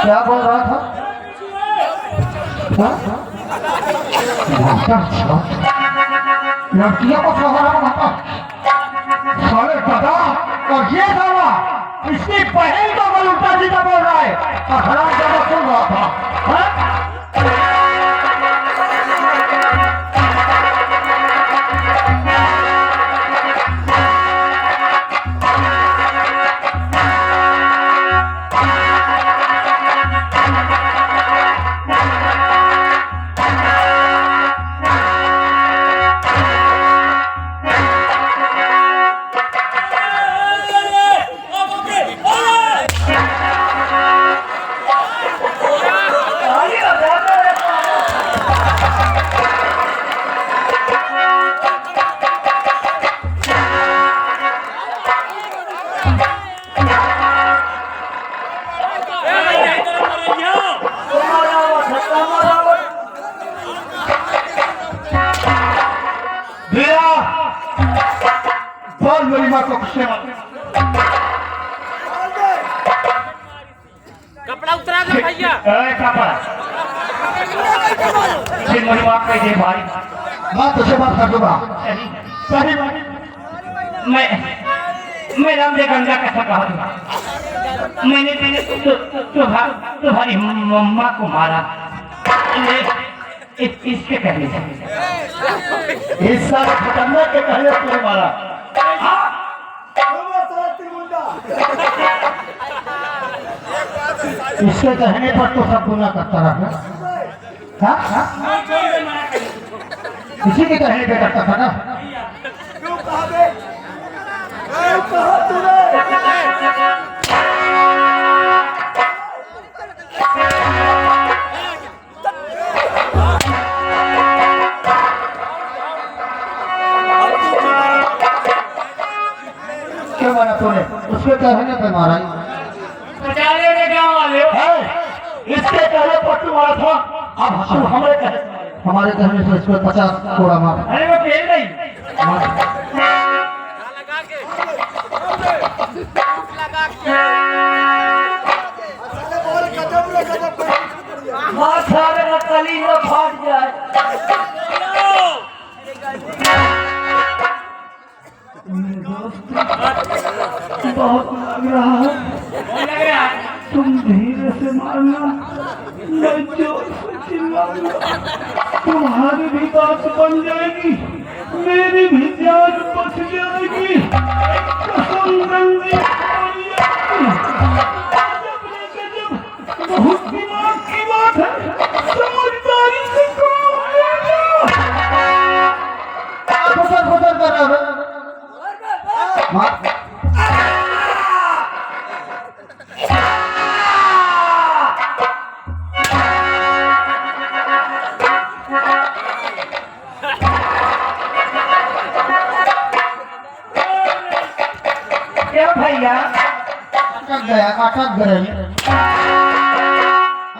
क्या बोल रहा था? लड़कियों को सहारा बनाता साले दादा। और ये साला इसकी बहन को मैं उल्टा सीधा बोल रहा है और हराम जादा सुन रहा था। मेरी माँ को गुस्से में कपड़ा उतरा दे भैया। कपड़ा मेरी माँ कह दे भाई, माँ तुझे बात कर दूंगा। सही मैं रामदेव गंगा कैसा कहा दूंगा। मैंने तुम्हारी मम्मा को मारा इसके कहने से, इस सारे खतरनाक के कहने से मारा। इसके कहने पर तो सब गुनाह करता रहा। इसी के कहने पे करता था ना। क्यों मारा तूने? उसके कहने पे मारा। इसके कहने पर तू मारा था। अब हमारे कहने से इसको 50 कोड़ा मार। अरे वो खेल नहीं माथा मेरा कली न फाट जाए। बहुत लग रहा है। तुम धीरे से मारना, मैं जोर से चिल्लाऊंगा। तुम्हारी भी बात बन जाएगी, मेरी भी जान बच जाएगी। कसम गंदी बहुत दिमाग की बात है, समझदारी से काम लेना। गुजर गुजर कर रहा है। भैया अटक गया,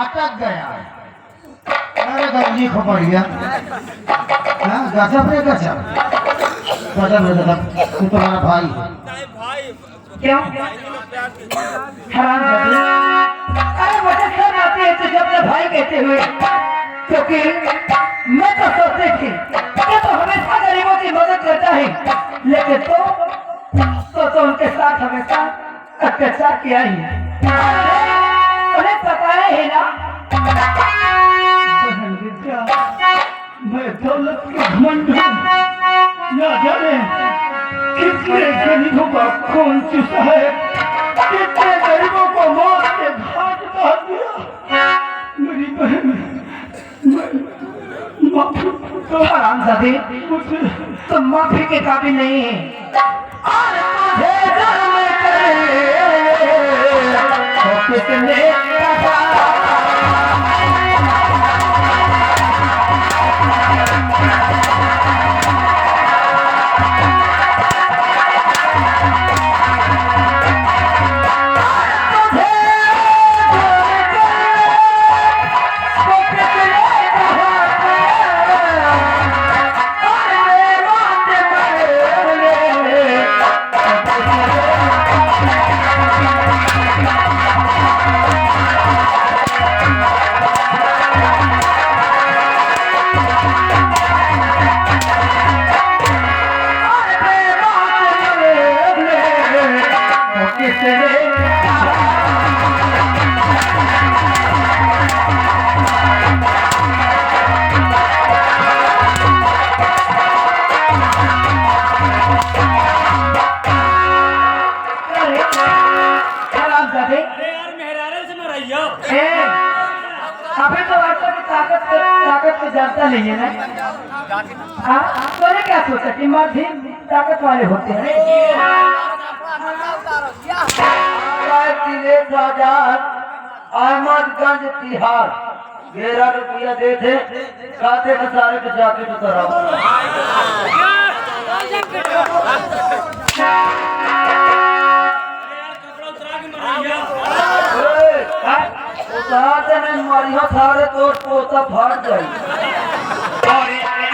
अटक गया। अरे गंजी खबर गया। गजब रे गजब, गजब रे गजब। तू तुम्हारा भाई क्यों अरे मुझे सब आते हैं तुझे अपने भाई कहते हुए, क्योंकि मैं तो सोचती थी कि तो हमेशा गरीबों की मदद करता है, लेकिन तो उनके साथ हमेशा अत्याचार किया ही। उन्हें पता है ना बहन विद्या, मैं दौलत के घमंड हूँ। ना जाने कितने गरीबों का खून चूसा है, कितने गरीबों को मौत के घाट बहा दिया। मेरी बहन माफी तो हरामजादे, तुम माफी के काबिल नहीं है। और तुझे धर्म करे तो किसने कहा? ए, अभी तो औरतों की ताकत को जानता नहीं है ना। हाँ, तूने क्या सोचा कि मर्द ही ताकत वाले होते हैं? अहमदगंज तिहाड़ 11 रुपया दे थे खाते का सारे के जाके तो कराओ। मरिया सारे तोड़ पोता फाट जाए।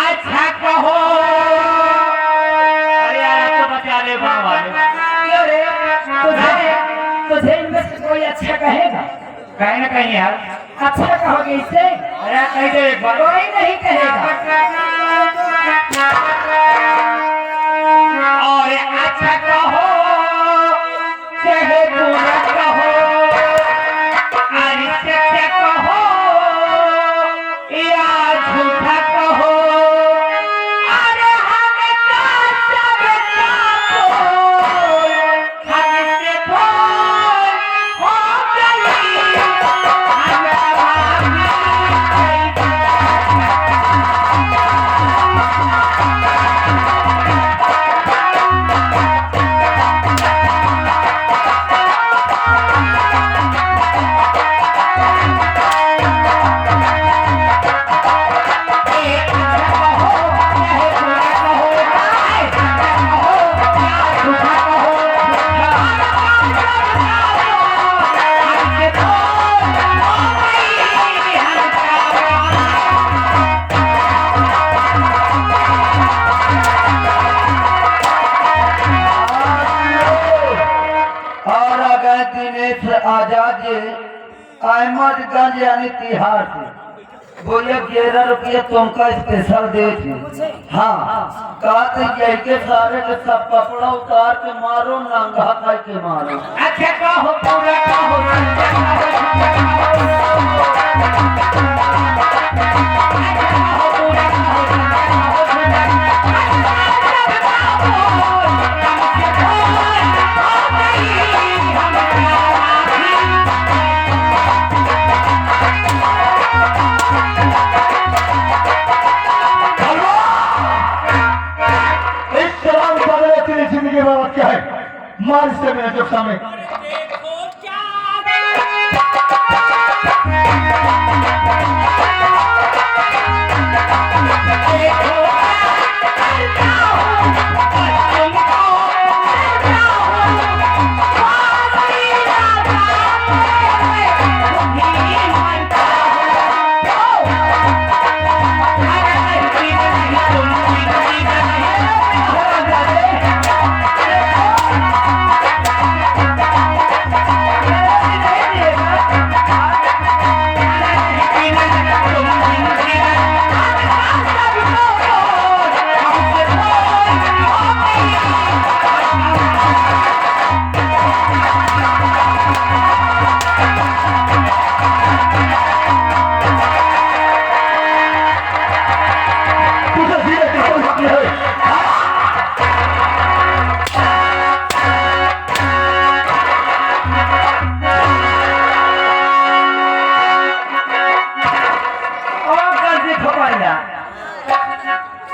अच्छा कहो अरे तुझे इनमें से कोई अच्छा कहेगा? कहीं ना कहीं यार अच्छा कहोगे इससे? अरे कह दे एक बार। कोई नहीं कहेगा। और अच्छा कहो चाहे बुरा कहो, अरे सच्चा कहो या झूठा कहो, अरे हमें तो सब हमसे भूल हो गई, आजाद अहमदगंज यानी तिहाड़ से बोले 11 रुपया तुमका स्पेशल दे थे। हाँ कहते के सारे के सब कपड़ा उतार के मारो नंगा करके मारो। अच्छा कहो पूरा कहो जिंदगी में क्या है मार से मेरे जो सामने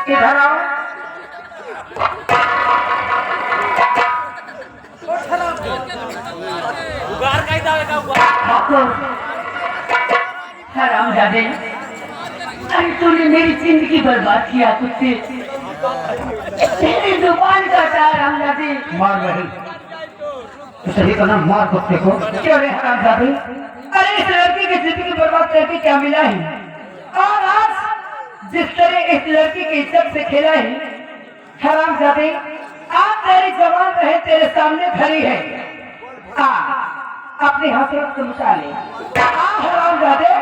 इधर आओ। हरामजादे, अरे तूने मेरी जिंदगी बर्बाद किया तुझसे तेरी जुबान का हरामजादे। मार रही तो सही कहना मार कुत्ते को। क्यों रे हरामजादे? अरे इस लड़की की जिंदगी बर्बाद करके क्या मिला है? और आज जिस तरह इस लड़की की इज्जत से खेला है हरामजादे, आज तेरी जवान रहे तेरे सामने खड़ी है, अपनी हसरत से मिटा ले। हरामजादे,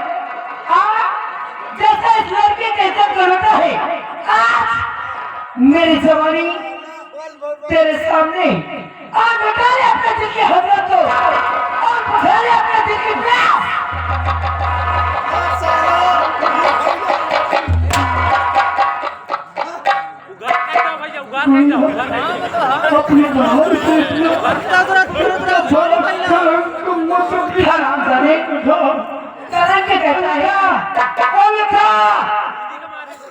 जैसे इस लड़की की इज्जत को लूटा है, आज मेरी जवानी तेरे सामने और मिटा ले अपने दिल की हसरत को और बुझा ले अपने दिल की प्यास। कहता है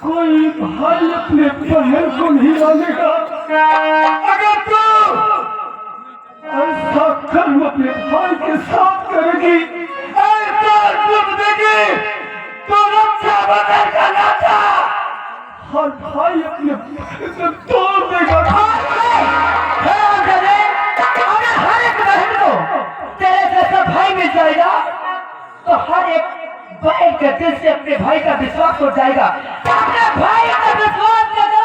कोई भाई अपने बहन को नहीं मानेगा। अगर तू ऐसा कर्म अपने भाई के साथ करेगी, ऐसा दुख देगी, तो रक्षा बदल का नाता हर भाई अपने बहन से तोड़ देगा। अगर हर एक बहन को तेरे जैसा भाई मिल जाएगा तो हर एक बहन के दिल से अपने भाई का विश्वास हो जाएगा। अपने भाई का विश्वास लगा।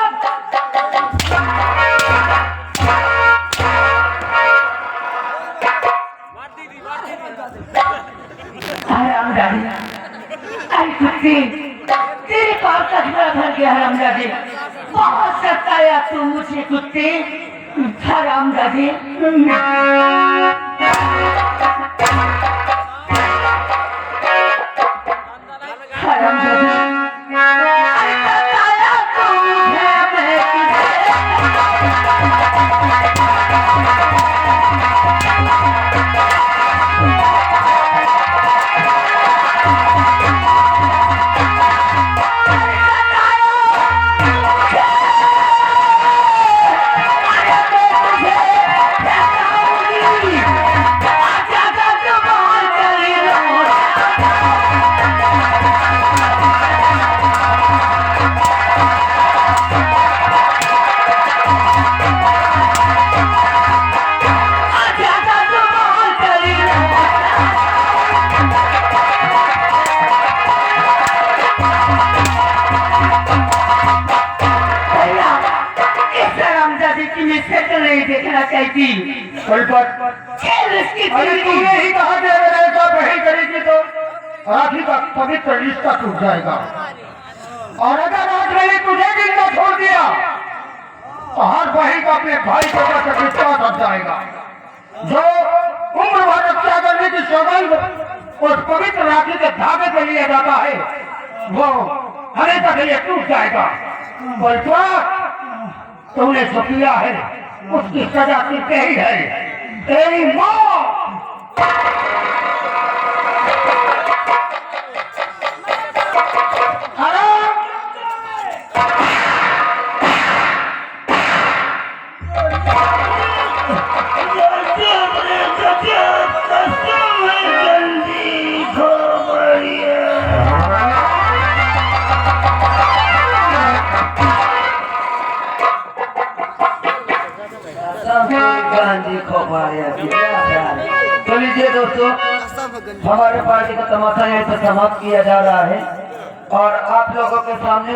तेरे पास का झोला भर गया हरामजादी। बहुत सताया तू मुझे कुत्ते हरामजादी। देखना चाहती ही कहा बहन करेगी तो राखी का पवित्र रिश्ता टूट जाएगा। और अगर आज मैंने तुझे भी न छोड़ दिया तो हर बहन का अपने भाई के ऊपर विश्वास हट जाएगा। जो उम्र भर रक्षा करने की सौगंध उस पवित्र राखी के धागे पे लिया जाता है वो हमेशा के लिए टूट जाएगा। बल्कि तुमने जो किया है उसकी सजा सिर्फ यही है, तेरी मौत। तो लीजिए दोस्तों, हमारे पार्टी का तमाशा यहाँ से समाप्त किया जा रहा है और आप लोगों के सामने